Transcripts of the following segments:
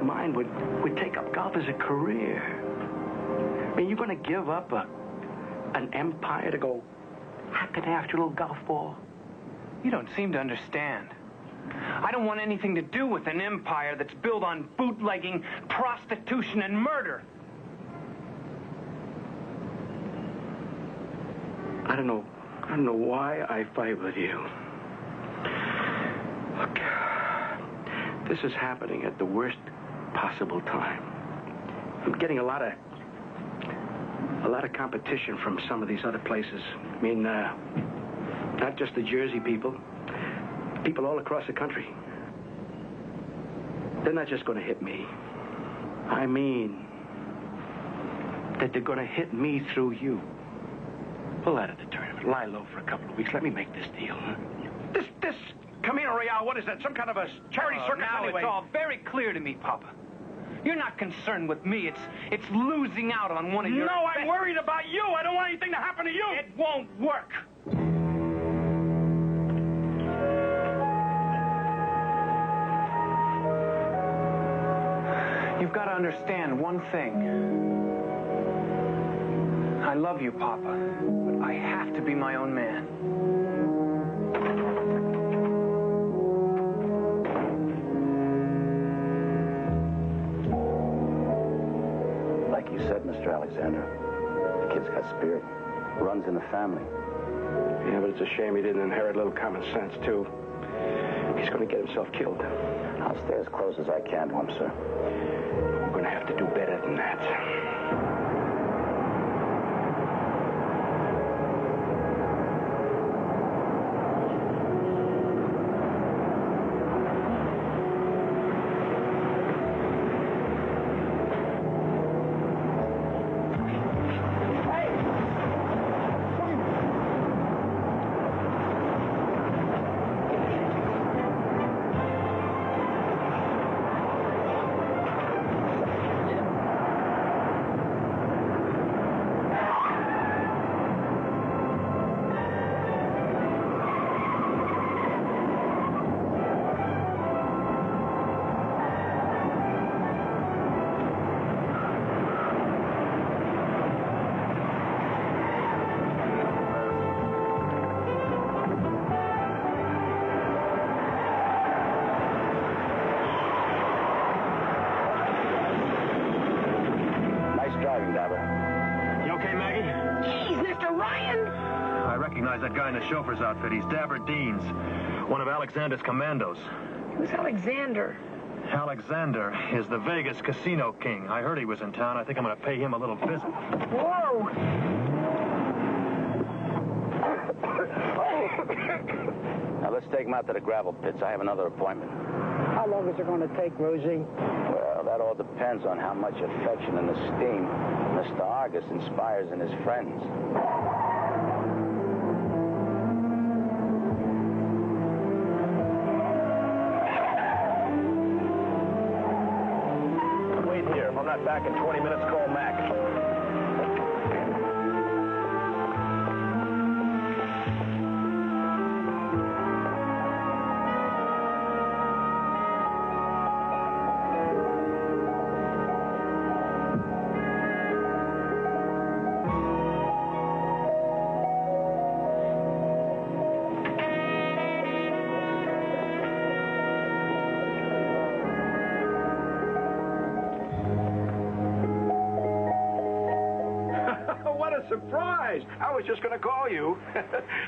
of mine would take up golf as a career. I mean, you're going to give up an empire to go hacking after a little golf ball? You don't seem to understand. I don't want anything to do with an empire that's built on bootlegging, prostitution, and murder. I don't know why I fight with you. Look, this is happening at the worst possible time. I'm getting a lot of competition from some of these other places. I mean, not just the Jersey people all across the country. They're not just going to hit me. I mean that they're going to hit me through you. Pull out of the tournament. Lie low for a couple of weeks. Let me make this deal, huh? This Camino Real, what is that? Some kind of a charity circus now anyway? It's all very clear to me, Papa. You're not concerned with me. It's losing out on one of your... No, I'm worried about you. I don't want anything to happen to you. It won't work. You've got to understand one thing. I love you, Papa, but I have to be my own man. Like you said, Mr. Alexander, the kid's got spirit. Runs in the family. Yeah, but it's a shame he didn't inherit a little common sense, too. He's going to get himself killed. I'll stay as close as I can to him, sir. We're going to have to do better than that. That guy in the chauffeur's outfit. He's Dabber Deans, one of Alexander's commandos. Who's Alexander? Alexander is the Vegas casino king. I heard he was in town. I think I'm going to pay him a little visit. Whoa! Now, let's take him out to the gravel pits. I have another appointment. How long is it going to take, Rosie? Well, that all depends on how much affection and esteem Mr. Argus inspires in his friends. Back in 20 minutes, call Mac. Surprise! I was just going to call you.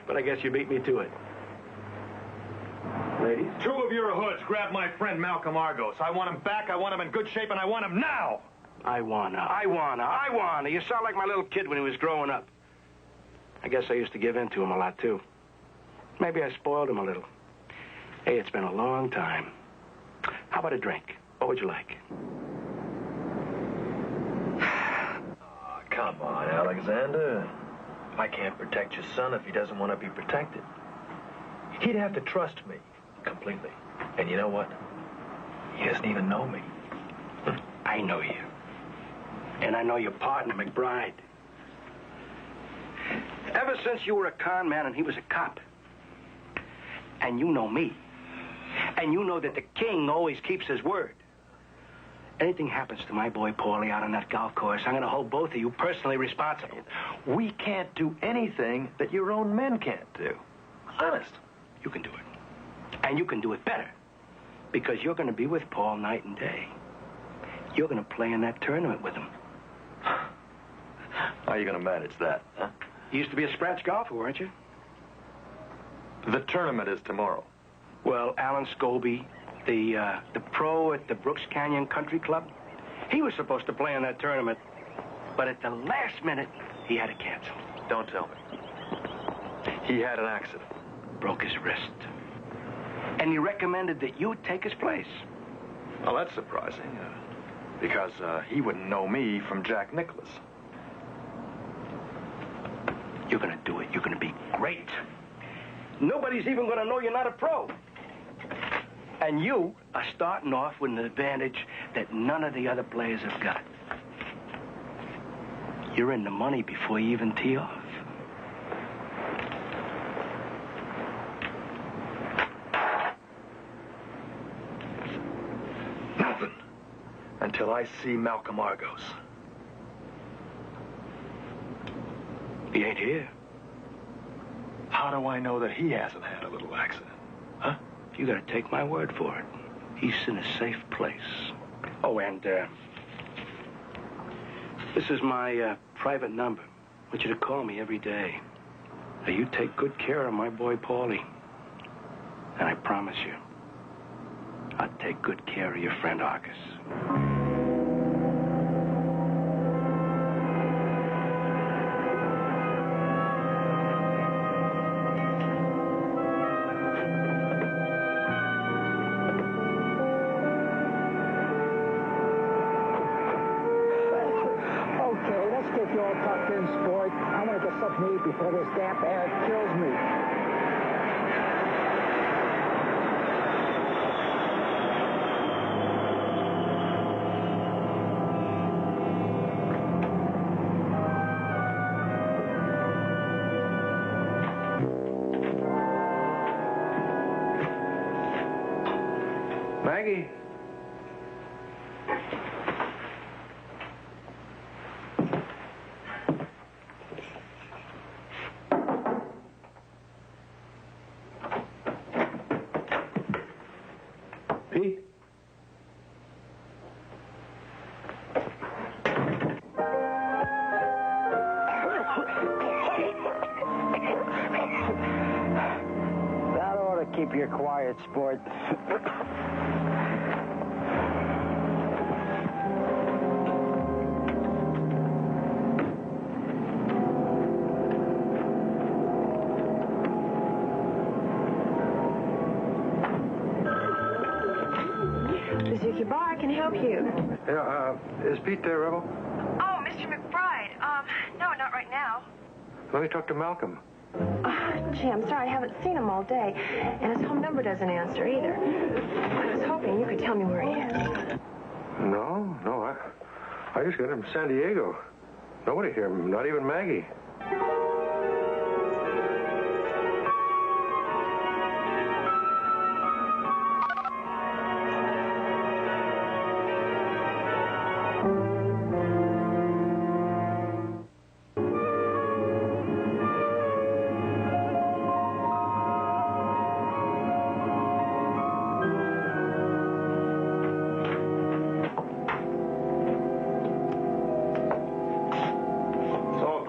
But I guess you beat me to it. Ladies? Two of your hoods grabbed my friend Malcolm Argos. I want him back, I want him in good shape, and I want him now! I wanna. You sound like my little kid when he was growing up. I guess I used to give in to him a lot, too. Maybe I spoiled him a little. Hey, it's been a long time. How about a drink? What would you like? Come on, Alexander. I can't protect your son if he doesn't want to be protected. He'd have to trust me completely. And you know what? He doesn't even know me. I know you. And I know your partner, McBride. Ever since you were a con man and he was a cop. And you know me. And you know that the king always keeps his word. Anything happens to my boy Paulie out on that golf course, I'm going to hold both of you personally responsible. We can't do anything that your own men can't do. Honest. You can do it. And you can do it better. Because you're going to be with Paul night and day. You're going to play in that tournament with him. How are you going to manage that, huh? You used to be a scratch golfer, weren't you? The tournament is tomorrow. Well, Alan Scobie, the pro at the Brooks Canyon Country Club, he was supposed to play in that tournament, but at the last minute, he had to cancel. Don't tell me. He had an accident. Broke his wrist. And he recommended that you take his place. Well, that's surprising, because he wouldn't know me from Jack Nicklaus. You're going to do it. You're going to be great. Nobody's even going to know you're not a pro. And you are starting off with an advantage that none of the other players have got. You're in the money before you even tee off. Nothing. Until I see Malcolm Argos. He ain't here. How do I know that he hasn't had a little accident? Huh? You gotta take my word for it. He's in a safe place. Oh, and, this is my, private number. I want you to call me every day. Now, you take good care of my boy Paulie. And I promise you, I'll take good care of your friend Argus. Before this damp air kills me. Maggie. Pete? That ought to keep you quiet, sport. I can help you. Yeah, is Pete there, Rebel? Oh, Mr. McBride. No, not right now. Let me talk to Malcolm. Gee, I'm sorry, I haven't seen him all day. And his home number doesn't answer either. I was hoping you could tell me where he is. No, I just got him from San Diego. Nobody here, not even Maggie.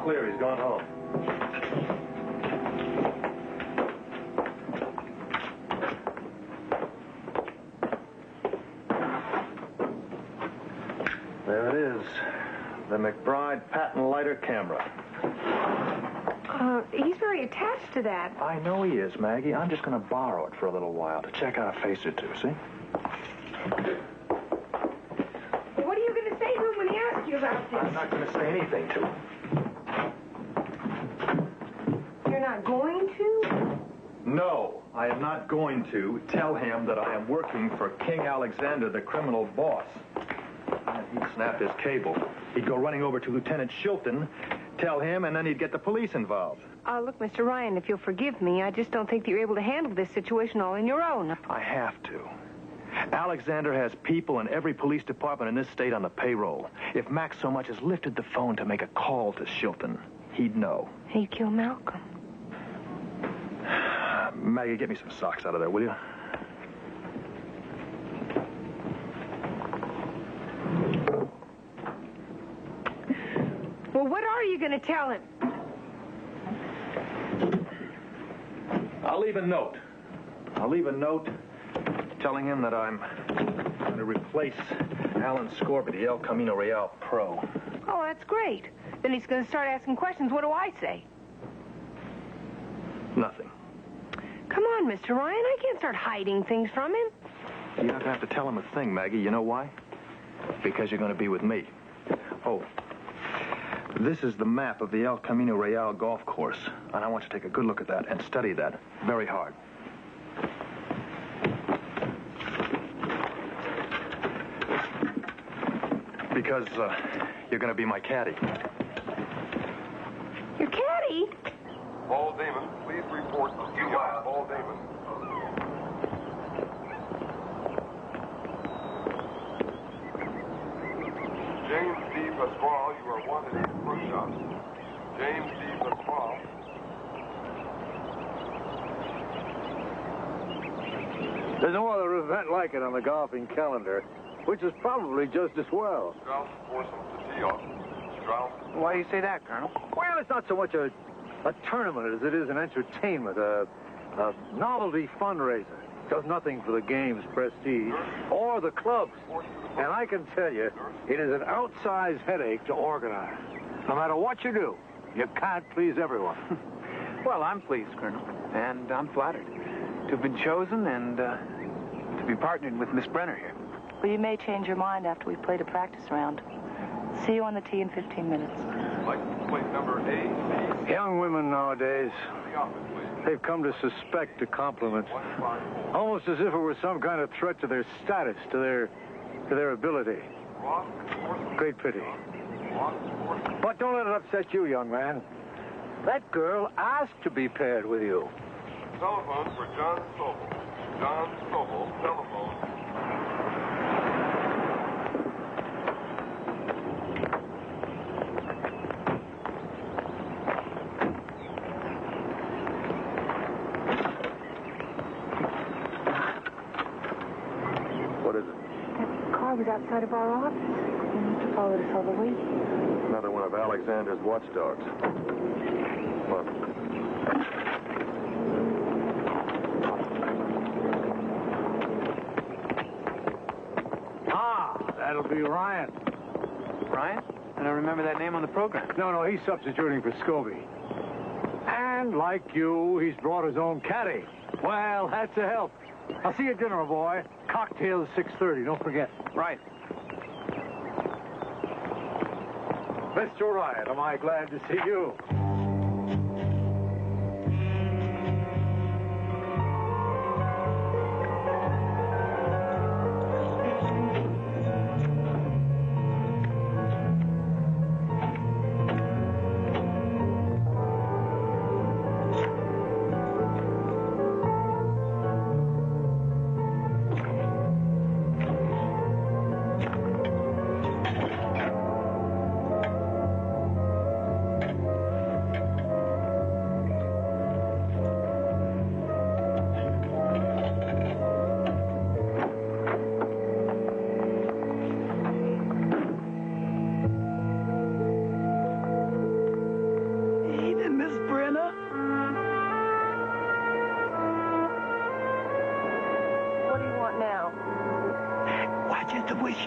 He's gone home. There it is. The McBride patent lighter camera. He's very attached to that. I know he is, Maggie. I'm just going to borrow it for a little while to check out a face or two, see? What are you going to say to him when he asks you about this? I'm not going to say anything to him. You're not going to? No, I am not going to tell him that I am working for King Alexander, the criminal boss. And he'd snap his cable. He'd go running over to Lieutenant Shilton, tell him, and then he'd get the police involved. Look, Mr. Ryan, if you'll forgive me, I just don't think that you're able to handle this situation all on your own. I have to. Alexander has people in every police department in this state on the payroll. If Max so much as lifted the phone to make a call to Shilton, he'd know. He'd kill Malcolm. Maggie, get me some socks out of there, will you? Well, what are you going to tell him? I'll leave a note. I'll leave a note telling him that I'm going to replace Alan Scorby, the El Camino Real pro. Oh, that's great. Then he's going to start asking questions. What do I say? Nothing. Come on, Mr. Ryan. I can't start hiding things from him. You're not going to have to tell him a thing, Maggie. You know why? Because you're going to be with me. Oh, this is the map of the El Camino Real golf course. And I want you to take a good look at that and study that very hard. Because you're going to be my caddy. Your caddy? Paul Damon, please report to CI. Paul Damon. James D. Pasquale, you are wanted in the front shop. James D. Pasquale. There's no other event like it on the golfing calendar, which is probably just as well. Strauss force him to tee off. Strauss. Why do you say that, Colonel? Well, it's not so much a tournament as it is an entertainment, a novelty fundraiser. Does nothing for the game's prestige or the club's. And I can tell you, it is an outsized headache to organize. No matter what you do, you can't please everyone. Well, I'm pleased, Colonel, and I'm flattered to have been chosen and to be partnered with Miss Brenner here. Well, you may change your mind after we've played a practice round. See you on the tee in 15 minutes. License plate number A. Young women nowadays, The office, please. they've come to suspect a compliment, almost as if it were some kind of threat to their status, to their ability. Great pity. But don't let it upset you, young man. That girl asked to be paired with you. Telephone for John Sobel. John Sobel, telephone. What is it? That car was outside of our office. He must have followed us all the way. Another one of Alexander's watchdogs. What? That'll be Ryan. Ryan? I don't remember that name on the program. No, he's substituting for Scobie. And like you, he's brought his own caddy. Well, that's a help. I'll see you at dinner, boy. Cocktails 6:30, don't forget. Right. Mr. Ryan, am I glad to see you?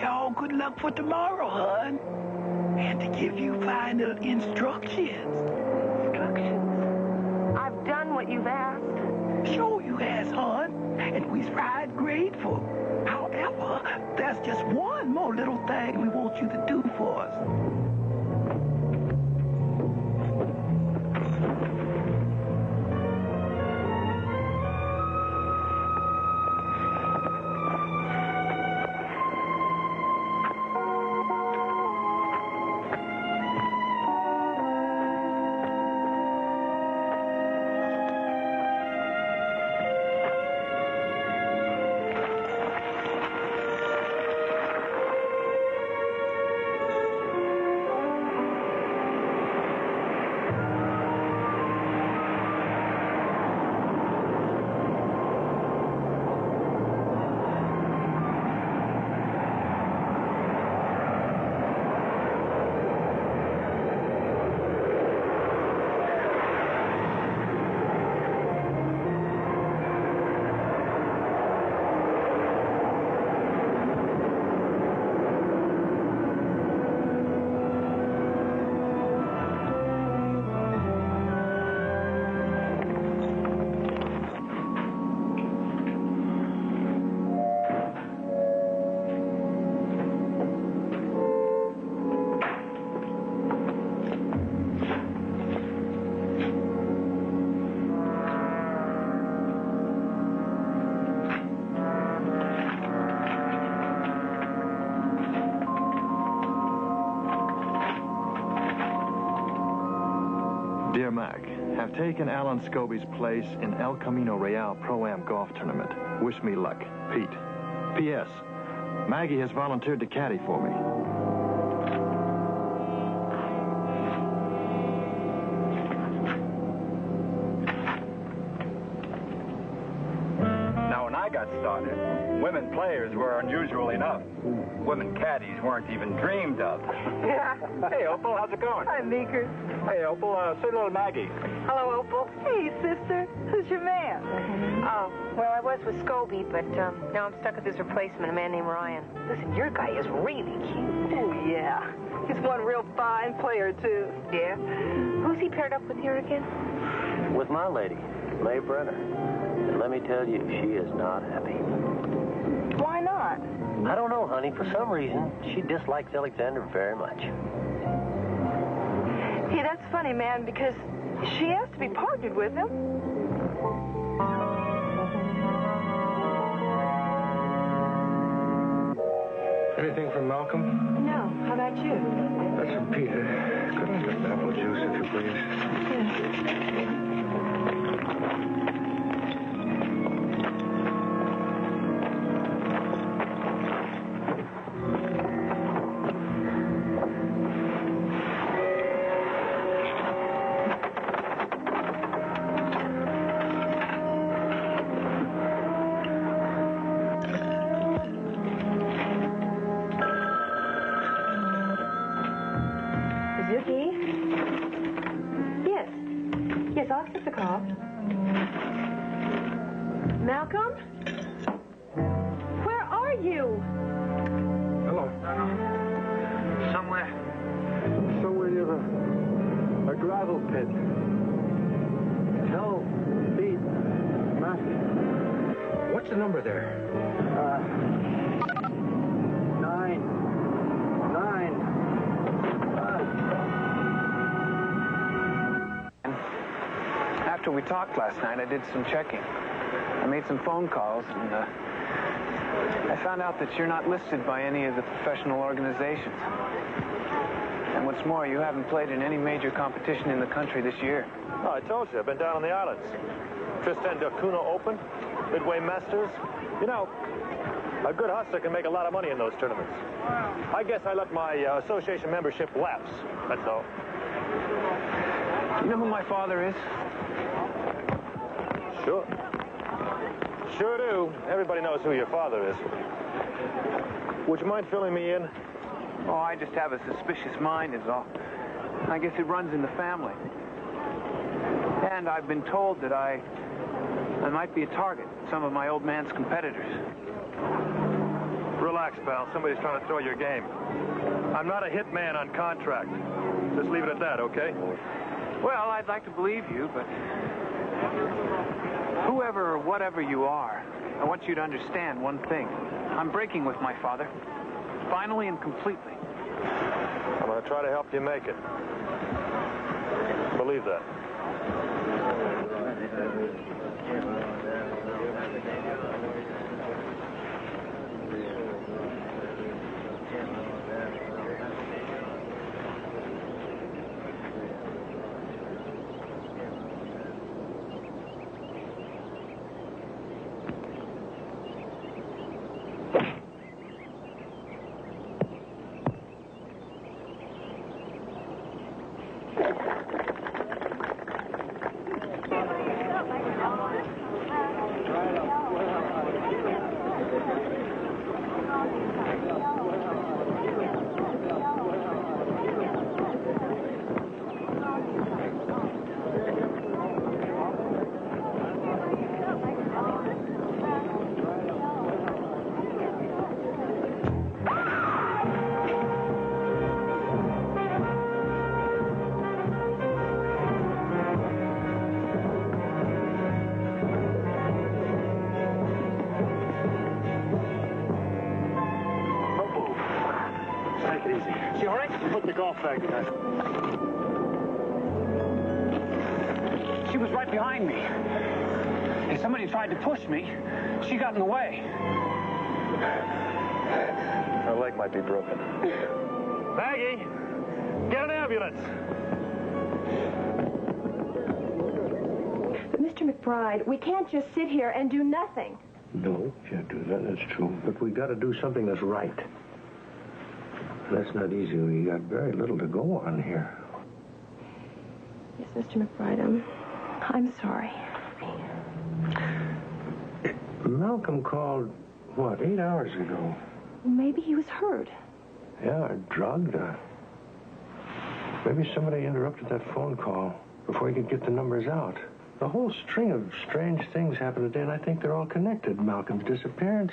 Y'all good luck for tomorrow, hon. And to give you final instructions. Instructions? I've done what you've asked. Sure you has, hon. And we's right grateful. However, there's just one more little thing we want you to do for us. taken Alan Scobie's place in El Camino Real Pro-Am golf tournament. Wish me luck. Pete. P.S. Maggie has volunteered to caddy for me. Now, when I got started, women players were unusual enough. Women caddies weren't even dreamed of. Yeah. Hey, Opal, how's it going? Hi, Meeker. Hey, Opal, say little Maggie. Hello, Opal. Hey, sister. Who's your man? Oh, well, I was with Scobie, but now I'm stuck with his replacement, a man named Ryan. Listen, your guy is really cute. Oh, yeah. He's one real fine player, too. Yeah? Who's he paired up with here again? With my lady, May Brenner. And let me tell you, she is not happy. Why not? I don't know, honey. For some reason, she dislikes Alexander very much. Hey, that's funny, man, because she has to be partnered with him. Anything from Malcolm? No. How about you? That's from Peter. Could I have some apple juice, if you please? Yeah. Malcolm? Where are you? Hello. Somewhere near a gravel pit. Tell Pete, Matthew. What's the number there? 9. After we talked last night, I did some checking. I made some phone calls, and I found out that you're not listed by any of the professional organizations. And what's more, you haven't played in any major competition in the country this year. Oh, I told you, I've been down on the islands. Tristan da Cunha Open, Midway Masters. You know, a good hustler can make a lot of money in those tournaments. I guess I let my association membership lapse, that's all. You know who my father is? Sure. Sure do. Everybody knows who your father is. Would you mind filling me in? Oh, I just have a suspicious mind is all. I guess it runs in the family. And I've been told that I might be a target of some of my old man's competitors. Relax, pal. Somebody's trying to throw your game. I'm not a hitman on contract. Just leave it at that, okay? Well, I'd like to believe you, but whoever or whatever you are, I want you to understand one thing. I'm breaking with my father, finally and completely. I'm going to try to help you make it. Believe that. She was right behind me. And somebody tried to push me. She got in the way. Her leg might be broken. Maggie, get an ambulance. McBride, we can't just sit here and do nothing. No, can't do that. That's true. But we got to do something that's right. That's not easy. We got very little to go on here. Yes, Mr. McBride, I'm sorry. Malcolm called, what, 8 hours ago? Maybe he was hurt. Yeah, or drugged. Maybe somebody interrupted that phone call before he could get the numbers out. The whole string of strange things happened today, and I think they're all connected. Malcolm's disappearance.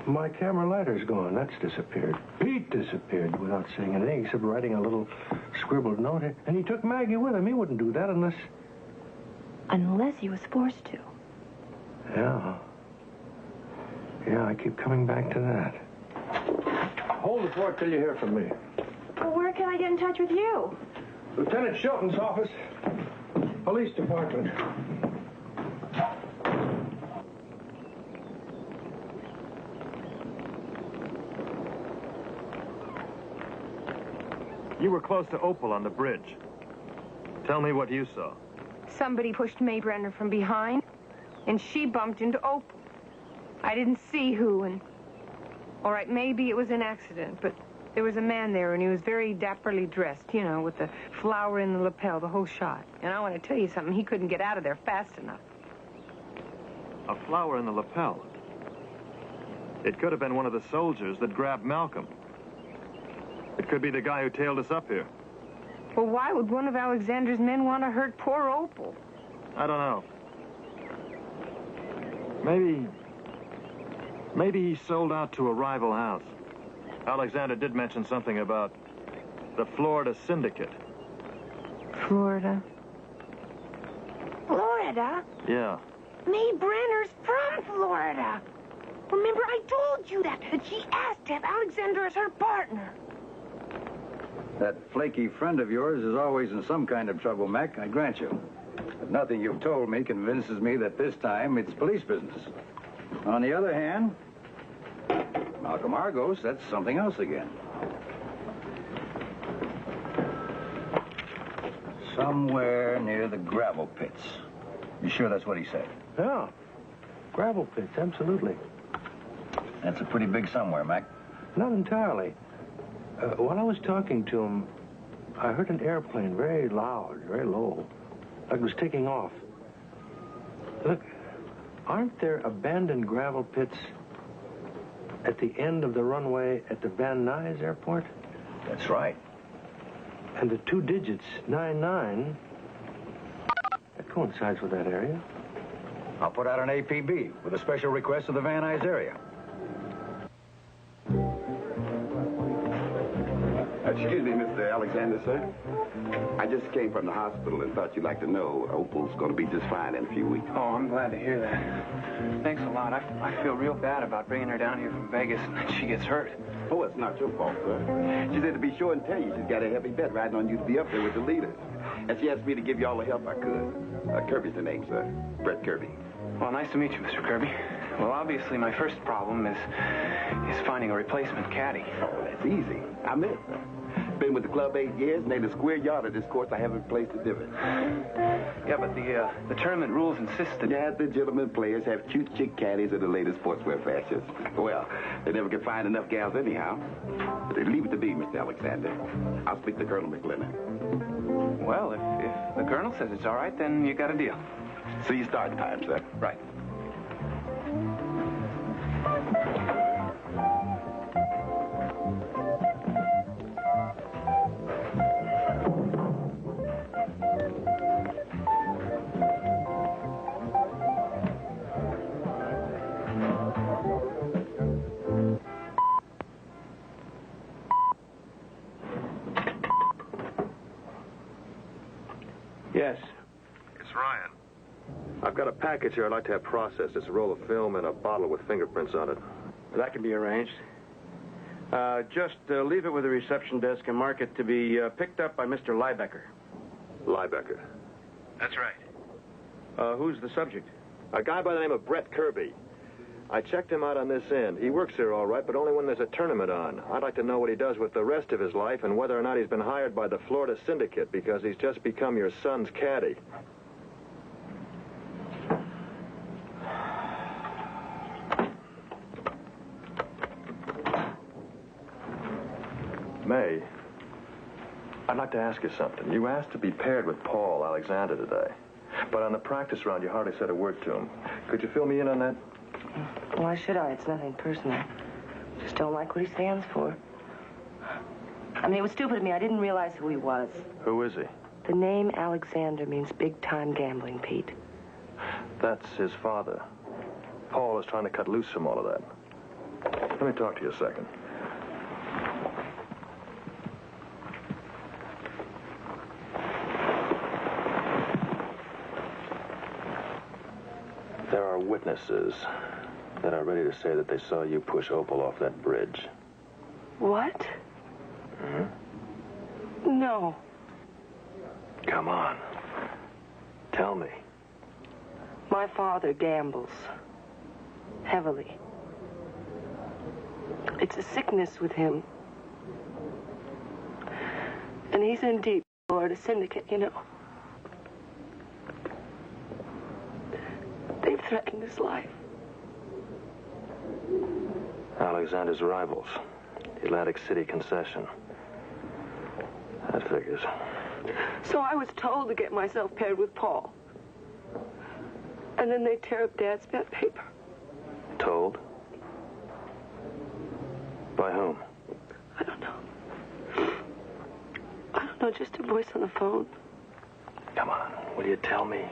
My camera lighter's gone. That's disappeared. Pete disappeared without saying anything except writing a little scribbled note. And he took Maggie with him. He wouldn't do that unless... Unless he was forced to. Yeah. Yeah, I keep coming back to that. Hold the fort till you hear from me. Well, where can I get in touch with you? Lieutenant Shelton's office. Police department. You were close to Opal on the bridge. Tell me what you saw. Somebody pushed May Brenner from behind, and she bumped into Opal. I didn't see who, and... All right, maybe it was an accident, but there was a man there, and he was very dapperly dressed, you know, with the flower in the lapel, the whole shot. And I want to tell you something, he couldn't get out of there fast enough. A flower in the lapel. It could have been one of the soldiers that grabbed Malcolm. It could be the guy who tailed us up here. Well, why would one of Alexander's men want to hurt poor Opal? I don't know. Maybe he sold out to a rival house. Alexander did mention something about the Florida Syndicate. Florida? Florida? Yeah. May Brenner's from Florida. Remember, I told you that she asked to have Alexander as her partner. That flaky friend of yours is always in some kind of trouble, Mac, I grant you. But nothing you've told me convinces me that this time it's police business. On the other hand, Malcolm Argos, that's something else again. Somewhere near the gravel pits. You sure that's what he said? Yeah. Gravel pits, absolutely. That's a pretty big somewhere, Mac. Not entirely. While I was talking to him, I heard an airplane very loud, very low, like it was taking off. Look, aren't there abandoned gravel pits at the end of the runway at the Van Nuys airport? That's right. And the 2 digits, 99, that coincides with that area. I'll put out an APB with a special request of the Van Nuys area. Excuse me, Mr. Alexander, sir. I just came from the hospital and thought you'd like to know Opal's going to be just fine in a few weeks. Oh, I'm glad to hear that. Thanks a lot. I feel real bad about bringing her down here from Vegas and then she gets hurt. Oh, it's not your fault, sir. She said to be sure and tell you she's got a heavy bet riding on you to be up there with the leaders. And she asked me to give you all the help I could. Kirby's the name, sir. Brett Kirby. Well, nice to meet you, Mr. Kirby. Well, obviously, my first problem is finding a replacement caddy. Oh, that's easy. I'm it, sir. Been with the club 8 years, and in a square yard of this course, I haven't placed a divot. Yeah, but the tournament rules insist that... Yeah, the gentlemen players have cute chick caddies of the latest sportswear fashions. Well, they never could find enough gals anyhow. But they leave it to me, Mr. Alexander. I'll speak to Colonel McLennan. Well, if the colonel says it's all right, then you got a deal. See you starting time, sir. Right. Yes. It's Ryan. I've got a package here I'd like to have processed. It's a roll of film and a bottle with fingerprints on it. That can be arranged. Just leave it with the reception desk and mark it to be picked up by Mr. Liebecker. Liebecker? That's right. Who's the subject? A guy by the name of Brett Kirby. I checked him out on this end. He works here all right, but only when there's a tournament on. I'd like to know what he does with the rest of his life and whether or not he's been hired by the Florida Syndicate because he's just become your son's caddy. may, I'd like to ask you something. You asked to be paired with Paul Alexander today. But on the practice round, you hardly said a word to him. Could you fill me in on that? Why should I? It's nothing personal. Just don't like what he stands for. I mean, it was stupid of me. I didn't realize who he was. Who is he? The name Alexander means big-time gambling, Pete. That's his father. Paul is trying to cut loose from all of that. Let me talk to you a second. There are witnesses that are ready to say that they saw you push Opal off that bridge. What? Mm-hmm. No. Come on. Tell me. My father gambles. Heavily. It's a sickness with him. And he's in deep Florida syndicate, you know. They've threatened his life. Alexander's rivals. The Atlantic City concession. That figures. So I was told to get myself paired with Paul. And then they tear up Dad's bet paper. Told? By whom? I don't know. I don't know, just a voice on the phone. Come on, will you tell me?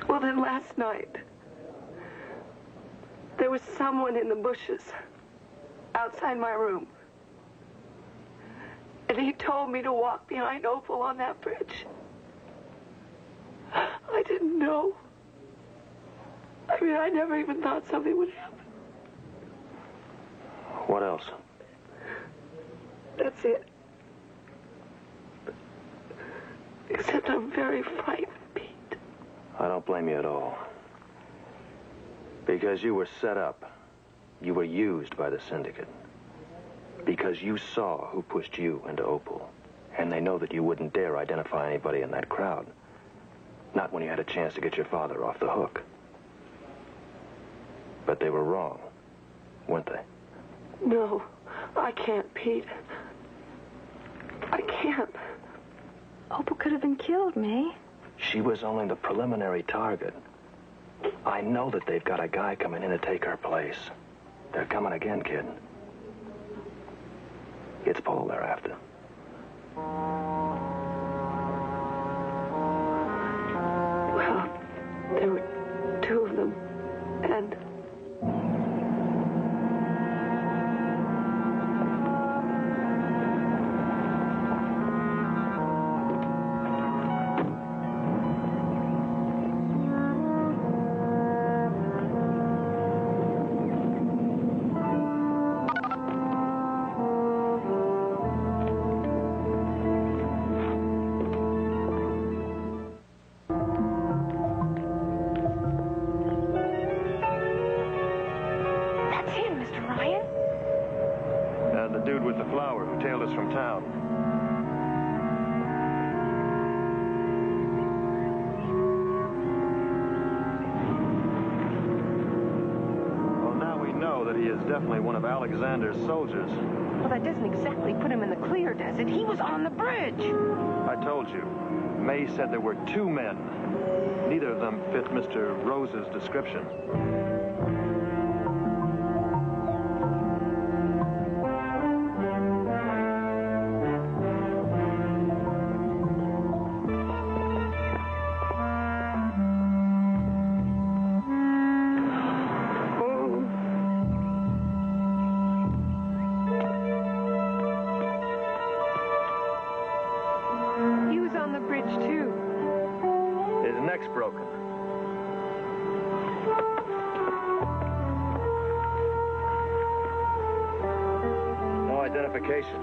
Well, then last night, there was someone in the bushes outside my room. And he told me to walk behind Opal on that bridge. I didn't know. I mean, I never even thought something would happen. What else? That's it. Except I'm very frightened, Pete. I don't blame you at all. Because you were set up. You were used by the syndicate. Because you saw who pushed you into Opal. And they know that you wouldn't dare identify anybody in that crowd. Not when you had a chance to get your father off the hook. But they were wrong, weren't they? No, I can't, Pete. I can't. Opal could have been killed, May. She was only the preliminary target. I know that they've got a guy coming in to take her place. They're coming again, kid. It's Paul they're after. Well, there were two of them, and... From town. Well, now we know that he is definitely one of Alexander's soldiers. Well, that doesn't exactly put him in the clear, does it? He was on the bridge. I told you. May said there were two men. Neither of them fit Mr. Rose's description. Broken. No identification.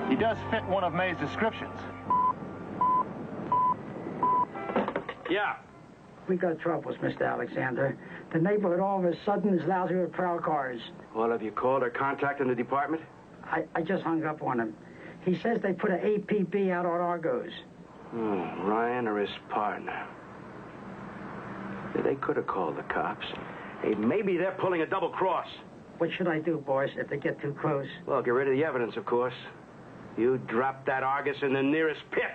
He does fit one of May's descriptions. Yeah. We got troubles, Mr. Alexander. The neighborhood all of a sudden is lousy with prowl cars. Well, have you called or contacted the department? I just hung up on him. He says they put an APB out on Argos. Ryan or his partner. They could have called the cops. Hey, maybe they're pulling a double cross. What should I do, boss, if they get too close? Well, get rid of the evidence, of course. You drop that Argus in the nearest pit.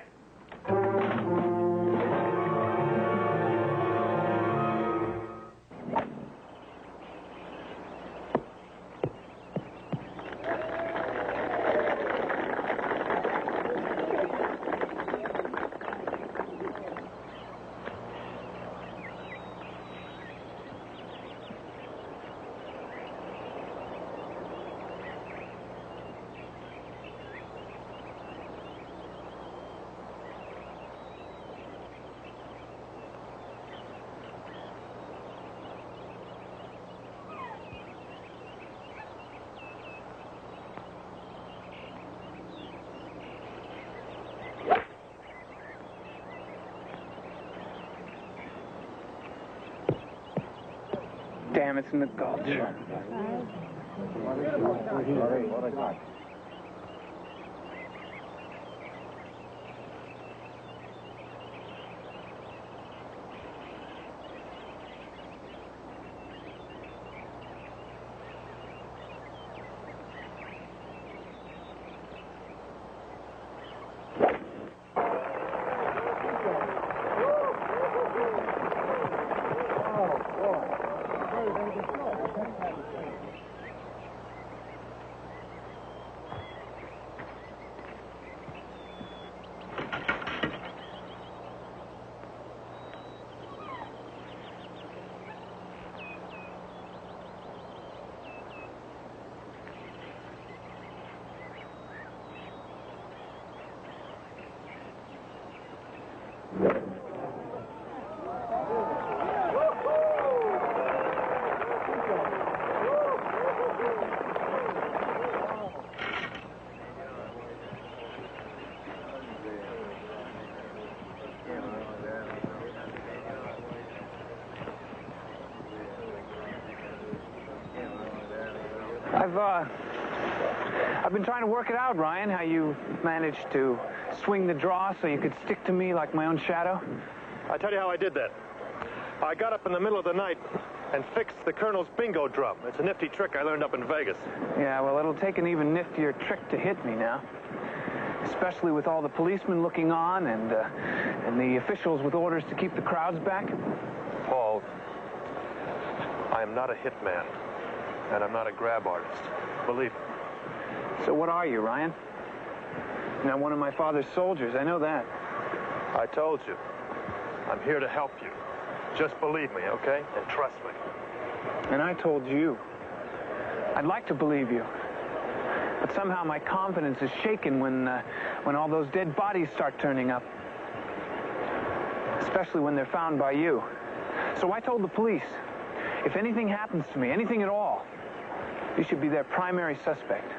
Damn, it's in the gulch. I've been trying to work it out, Ryan, how you managed to swing the draw so you could stick to me like my own shadow. I'll tell you how I did that. I got up in the middle of the night and fixed the Colonel's bingo drum. It's a nifty trick I learned up in Vegas. Yeah, well, it'll take an even niftier trick to hit me now. Especially with all the policemen looking on and the officials with orders to keep the crowds back. Paul, I am not a hitman, and I'm not a grab artist. Believe me. So what are you, Ryan? You're not one of my father's soldiers, I know that. I told you. I'm here to help you. Just believe me, okay? And trust me. And I told you. I'd like to believe you. But somehow my confidence is shaken when all those dead bodies start turning up. Especially when they're found by you. So I told the police, if anything happens to me, anything at all, you should be their primary suspect.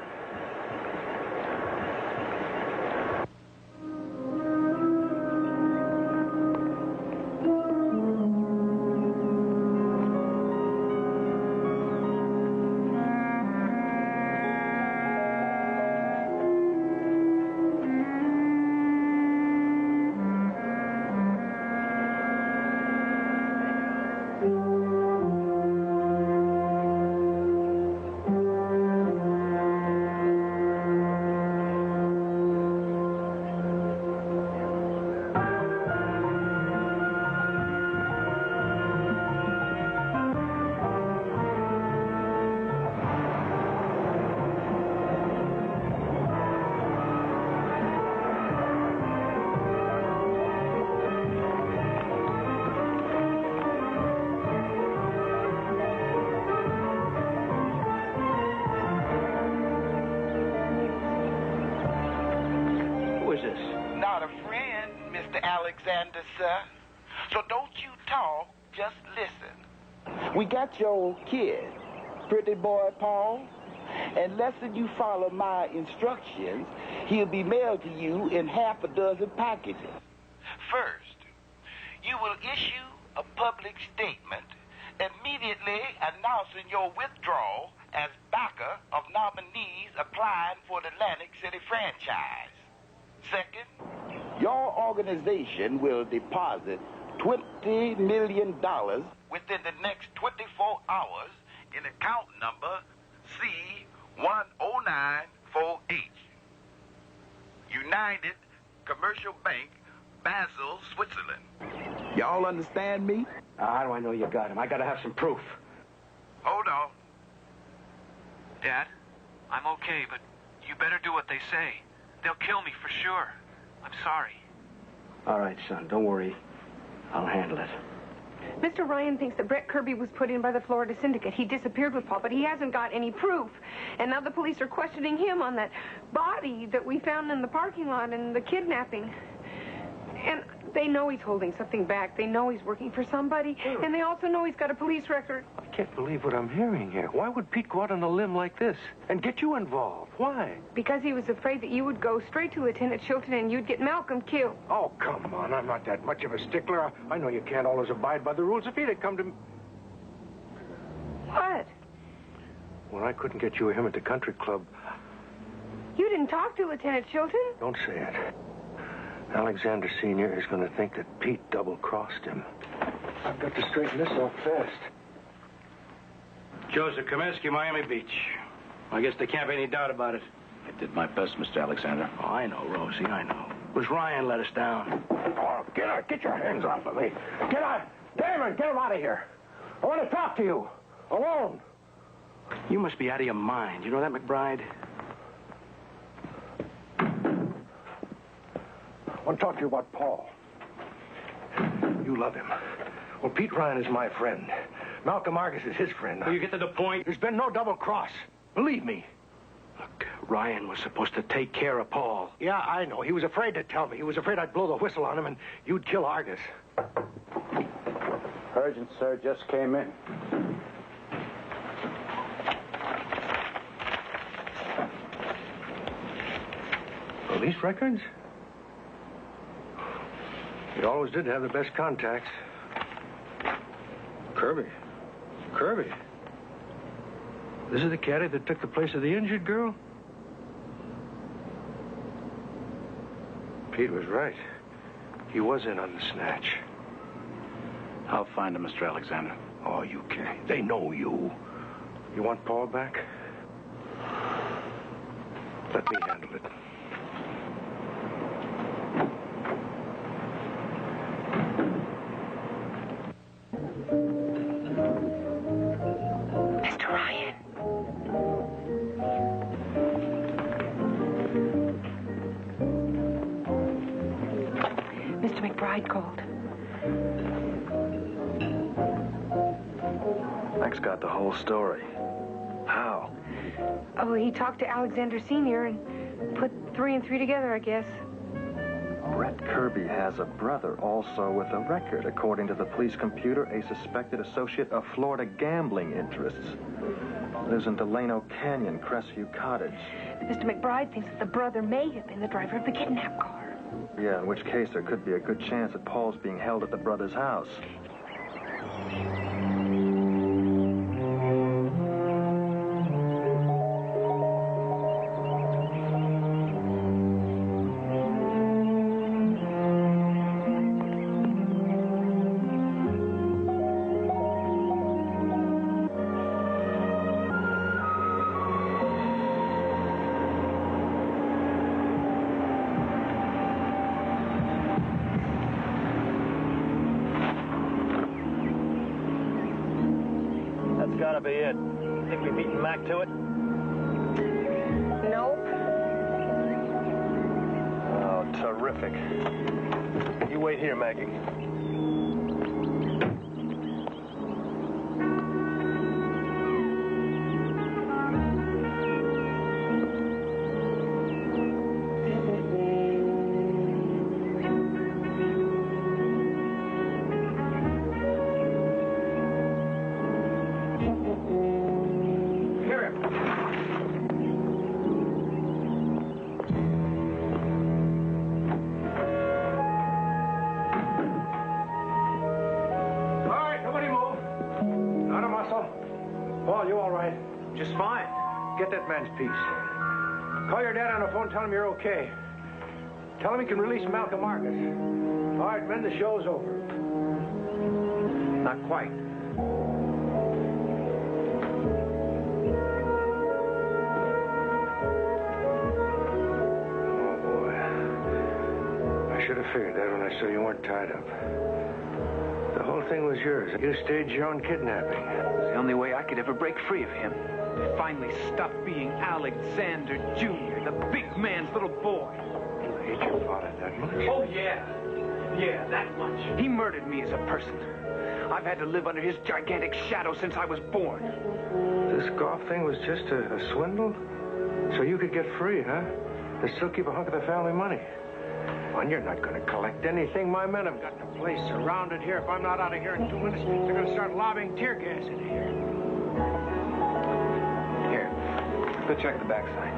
Alexander, sir. So don't you talk, just listen. We got your kid, pretty boy Paul, and less than you follow my instructions, he'll be mailed to you in half a dozen packages. First, you will issue a public statement immediately announcing your withdrawal as backer of nominees applying for the Atlantic City franchise. Second, your organization will deposit $20 million within the next 24 hours in account number C10948. United Commercial Bank, Basel, Switzerland. Y'all understand me? How do I know you got him? I gotta have some proof. Hold on. Dad, I'm okay, but you better do what they say. They'll kill me for sure. I'm sorry. All right, son, don't worry. I'll handle it. Mr. Ryan thinks that Brett Kirby was put in by the Florida Syndicate. He disappeared with Paul, but he hasn't got any proof. And now the police are questioning him on that body that we found in the parking lot and the kidnapping. And they know he's holding something back. They know he's working for somebody. And they also know he's got a police record. I can't believe what I'm hearing here. Why would Pete go out on a limb like this and get you involved? Why? Because he was afraid that you would go straight to Lieutenant Chilton and you'd get Malcolm killed. Oh, come on. I'm not that much of a stickler. I know you can't always abide by the rules. If he'd have come to me... What? When I couldn't get you or him at the country club... You didn't talk to Lieutenant Chilton? Don't say it. Alexander Sr. is going to think that Pete double-crossed him. I've got to straighten this out fast. Joseph Kaminsky, Miami Beach. I guess there can't be any doubt about it. I did my best, Mr. Alexander. Oh, I know, Rosie, I know. It was Ryan let us down. Oh, get your hands off of me. Get out. Damon, get him out of here. I want to talk to you. Alone. You must be out of your mind. You know that, McBride? I want to talk to you about Paul. You love him. Well, Pete Ryan is my friend. Malcolm Argus is his friend. Will you get to the point? There's been no double cross. Believe me. Look, Ryan was supposed to take care of Paul. Yeah, I know. He was afraid to tell me. He was afraid I'd blow the whistle on him and you'd kill Argus. Urgent, sir. Just came in. Police records? You always did have the best contacts. Kirby. This is the caddy that took the place of the injured girl? Pete was right. He was in on the snatch. I'll find him, Mr. Alexander. Oh, you can't. They know you. You want Paul back? Let me handle it. Mr. Ryan. Mr. McBride called. Max got the whole story. How? Oh, he talked to Alexander Sr. and put 3 and 3 together, I guess. Brett Kirby has a brother also with a record, according to the police computer, a suspected associate of Florida gambling interests. Lives in Delano Canyon, Crestview Cottage. Mr. McBride thinks that the brother may have been the driver of the kidnap car. Yeah, in which case there could be a good chance that Paul's being held at the brother's house. Gotta be it. Think we beaten Mac to it? Nope. Oh, terrific. You wait here, Maggie. Paul, you all right? Just fine. Get that man's piece. Call your dad on the phone, tell him you're okay. Tell him he can release Malcolm Argus. All right, men, the show's over. Not quite. Oh, boy. I should have figured that when I saw you weren't tied up. The whole thing was yours. You staged your own kidnapping. It's the only way I could ever break free of him. Finally stop being Alexander Jr., the big man's little boy. You hate your father that much? Oh, yeah. Yeah, that much. He murdered me as a person. I've had to live under his gigantic shadow since I was born. This golf thing was just a swindle? So you could get free, huh? And still keep a hunk of the family money? Well, you're not going to collect anything. My men have got the place surrounded here. If I'm not out of here in 2 minutes, they're going to start lobbing tear gas into here. Here, go check the backside.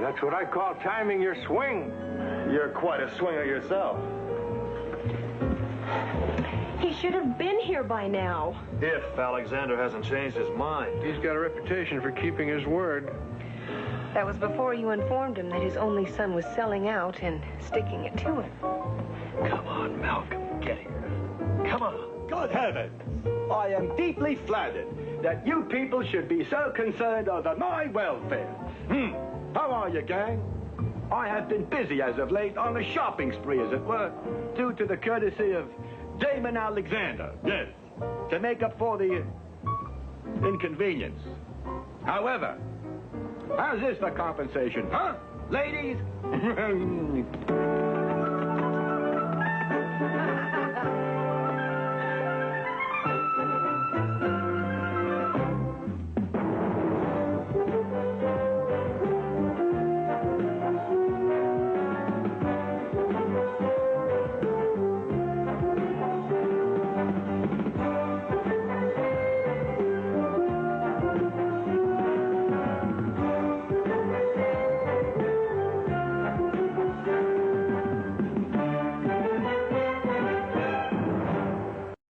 That's what I call timing your swing. You're quite a swinger yourself. He should have been here by now. If Alexander hasn't changed his mind. He's got a reputation for keeping his word. That was before you informed him that his only son was selling out and sticking it to him. Come on, Malcolm, get here. Come on. Good heavens! I am deeply flattered that you people should be so concerned over my welfare. How are you, gang? I have been busy as of late on a shopping spree, as it were, due to the courtesy of Damon Alexander, yes, to make up for the inconvenience. However, how's this for compensation, huh, ladies?